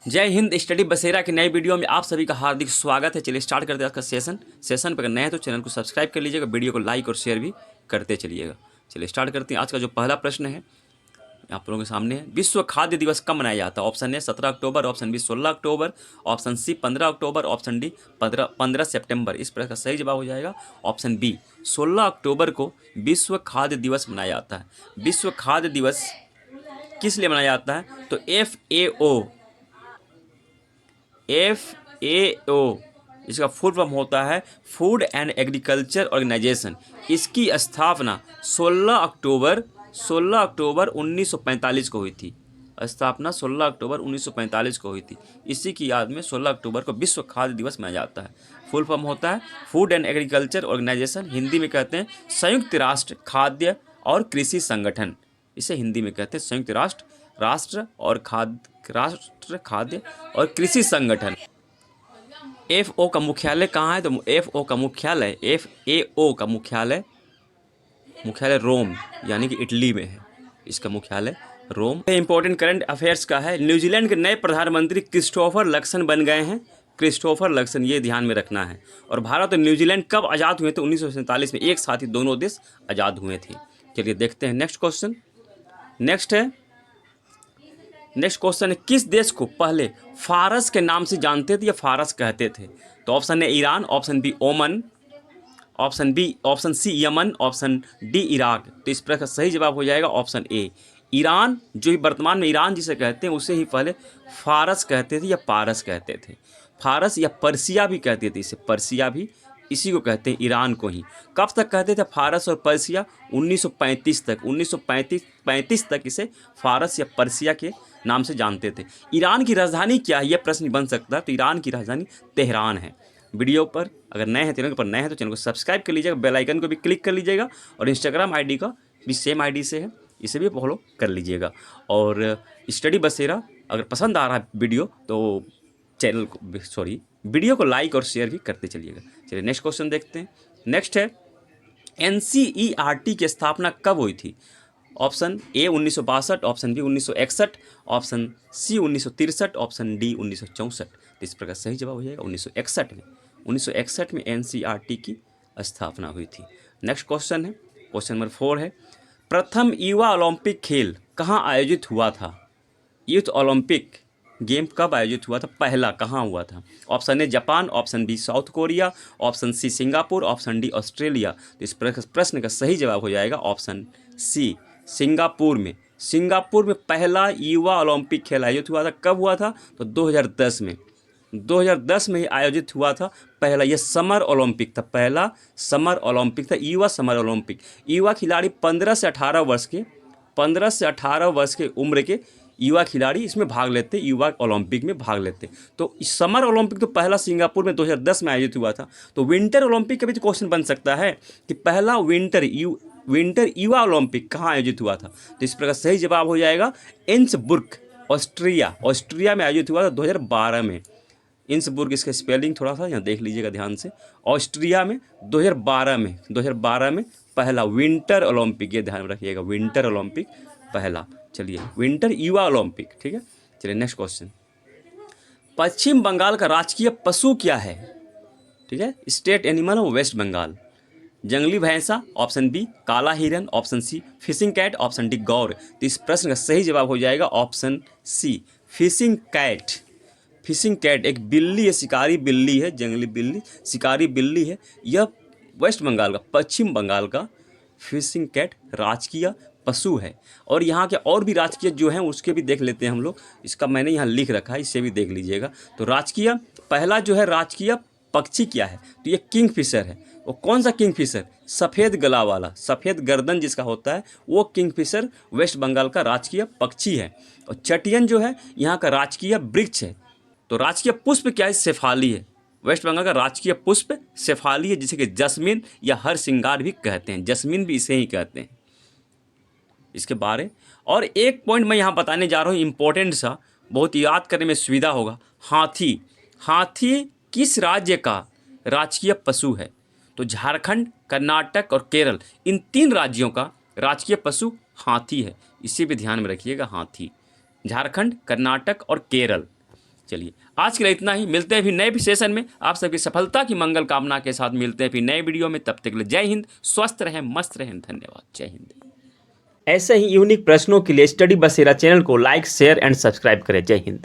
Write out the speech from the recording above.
जय हिंद। स्टडी बसेरा की नई वीडियो में आप सभी का हार्दिक स्वागत है। चलिए स्टार्ट करते हैं आज का सेशन पर अगर नए हैं तो चैनल को सब्सक्राइब कर लीजिएगा, वीडियो को लाइक और शेयर भी करते चलिएगा। चलिए स्टार्ट करते हैं। आज का जो पहला प्रश्न है आप लोगों के सामने है, विश्व खाद्य दिवस कब मनाया जाता है? Option A 17 October, option B 16 October, option C 15 October, option D 15 सितंबर। इस प्रश्न का सही जवाब हो जाएगा ऑप्शन बी 16 अक्टूबर को विश्व खाद्य दिवस मनाया जाता है। विश्व खाद्य दिवस किस लिए मनाया जाता है? तो FAO इसका फुल फॉर्म होता है फूड एंड एग्रीकल्चर ऑर्गेनाइजेशन। इसकी स्थापना 16 अक्टूबर 1945 को हुई थी। स्थापना 16 अक्टूबर 1945 को हुई थी। इसी की याद में 16 अक्टूबर को विश्व खाद्य दिवस मनाया जाता है। फुल फॉर्म होता है food and agriculture organization, Hindi में कहते हैं संयुक्त राष्ट्र खाद्य और कृषि संगठन। इसे हिंदी में कहते हैं संयुक्त राष्ट्र खाद्य और कृषि संगठन। FO का मुख्यालय कहाँ है? तो FAO का मुख्यालय रोम यानी कि इटली में है। इसका मुख्यालय रोम। इंपॉर्टेंट करंट अफेयर्स का है। न्यूजीलैंड के नए प्रधानमंत्री क्रिस्टोफर लक्सन बन गए हैं। क्रिस्टोफर लक्सन, ये ध्यान में रखना है। और भारत और न्यूजीलैंड कब आज़ाद हुए थे? 1947 में एक साथ ही दोनों देश आज़ाद हुए थे। चलिए देखते हैं नेक्स्ट क्वेश्चन। नेक्स्ट क्वेश्चन है, किस देश को पहले फारस के नाम से जानते थे या फारस कहते थे? तो ऑप्शन है Iran, option B Oman, option C Yemen, option D Iraq. तो इस प्रश्न का सही जवाब हो जाएगा ऑप्शन ए ईरान। जो वर्तमान में ईरान जिसे कहते हैं उसे ही पहले फारस कहते थे या पारस कहते थे। फारस या पर्सिया भी कहते थे, इसे पर्सिया भी इसी को कहते हैं, ईरान को ही। कब तक कहते थे फारस और पर्सिया? 1935 तक। 1935 तक इसे फारस या पर्सिया के नाम से जानते थे। ईरान की राजधानी क्या है, यह प्रश्न बन सकता है। तो ईरान की राजधानी तेहरान है। वीडियो पर अगर नए हैं, चैनल पर नए हैं तो चैनल को सब्सक्राइब कर लीजिएगा, बेल आइकन को भी क्लिक कर लीजिएगा और इंस्टाग्राम आईडी का भी सेम आईडी से है, इसे भी फॉलो कर लीजिएगा। और स्टडी बसेरा अगर पसंद आ रहा है वीडियो तो वीडियो को लाइक और शेयर भी करते चलिएगा। चलिए नेक्स्ट क्वेश्चन देखते हैं। नेक्स्ट है, NCERT की स्थापना कब हुई थी? Option A 1962, option B 1961, option C 1963, option D 1964। तो इस प्रकार सही जवाब हो जाएगा 1961 में। 1961 में NCERT की स्थापना हुई थी। नेक्स्ट क्वेश्चन है, क्वेश्चन नंबर 4 है, प्रथम युवा ओलंपिक खेल कहाँ आयोजित हुआ था? यूथ ओलंपिक गेम कब आयोजित हुआ था? पहला कहाँ हुआ था? Option A Japan, option B South Korea, option C Singapore, option D Australia. तो इस प्रश्न का सही जवाब हो जाएगा ऑप्शन सी सिंगापुर में। सिंगापुर में पहला युवा ओलंपिक खेल आयोजित हुआ था। कब हुआ था? तो 2010 में। 2010 में ही आयोजित हुआ था पहला, यह समर ओलंपिक था। पहला समर ओलंपिक था, युवा समर ओलंपिक। युवा खिलाड़ी 15 से 18 वर्ष के उम्र के युवा खिलाड़ी इसमें भाग लेते, युवा ओलंपिक में भाग लेते। तो इस समर ओलंपिक तो पहला सिंगापुर में 2010 में आयोजित हुआ था। तो विंटर ओलंपिक का भी तो क्वेश्चन बन सकता है कि पहला विंटर युवा ओलंपिक कहाँ आयोजित हुआ था? तो इस प्रकार सही जवाब हो जाएगा इंसब्रुक, ऑस्ट्रिया में आयोजित हुआ था 2012 में। इंसबुर्ग, इसका स्पेलिंग थोड़ा सा यहाँ देख लीजिएगा ध्यान से। ऑस्ट्रिया में 2012 में पहला विंटर ओलंपिक, ये ध्यान रखिएगा, विंटर ओलंपिक पहला। चलिए विंटर युवा ओलंपिक, ठीक है। चलिए नेक्स्ट क्वेश्चन, पश्चिम बंगाल का राजकीय पशु क्या है? ठीक है, state animal of West Bengal. जंगली भैंसा, ऑप्शन बी काला हिरन, option C fishing cat, option D gaur. तो इस प्रश्न का सही जवाब हो जाएगा option C fishing cat. Fishing cat एक बिल्ली है, शिकारी बिल्ली है, जंगली बिल्ली, शिकारी बिल्ली है। यह वेस्ट बंगाल का, पश्चिम बंगाल का फिशिंग कैट राजकीय पशु है। और यहाँ के और भी राजकीय जो हैं उसके भी देख लेते हैं हम लोग। इसका मैंने यहाँ लिख रखा है, इसे भी देख लीजिएगा। तो राजकीय पहला जो है राजकीय पक्षी क्या है? तो ये किंग फिशर है। वो कौन सा किंग फिशर? सफ़ेद गला वाला, सफ़ेद गर्दन जिसका होता है वो किंग फिशर वेस्ट बंगाल का राजकीय पक्षी है। और चटियन जो है यहाँ का राजकीय वृक्ष है। तो राजकीय पुष्प क्या है? शेफाली है। वेस्ट बंगाल का राजकीय पुष्प शेफाली है, जिसे कि जस्मिन या हर श्रृंगार भी कहते हैं। जस्मिन भी इसे ही कहते हैं। इसके बारे और एक पॉइंट मैं यहाँ बताने जा रहा हूँ, इंपॉर्टेंट सा, बहुत याद करने में सुविधा होगा। हाथी किस राज्य का राजकीय पशु है? तो झारखंड, कर्नाटक और केरल, इन 3 राज्यों का राजकीय पशु हाथी है। इसे भी ध्यान में रखिएगा, हाथी। झारखंड, कर्नाटक और केरल, चलिए आज के लिए इतना ही, मिलते हैं फिर नए सेशन में, आप सबकी सफलता की मंगल कामना के साथ मिलते हैं फिर नए वीडियो में। तब तक के लिए जय हिंद, स्वस्थ रहें, मस्त रहें, धन्यवाद, जय हिंद। ऐसे ही यूनिक प्रश्नों के लिए स्टडी बसेरा चैनल को लाइक, शेयर एंड सब्सक्राइब करें। जय हिंद।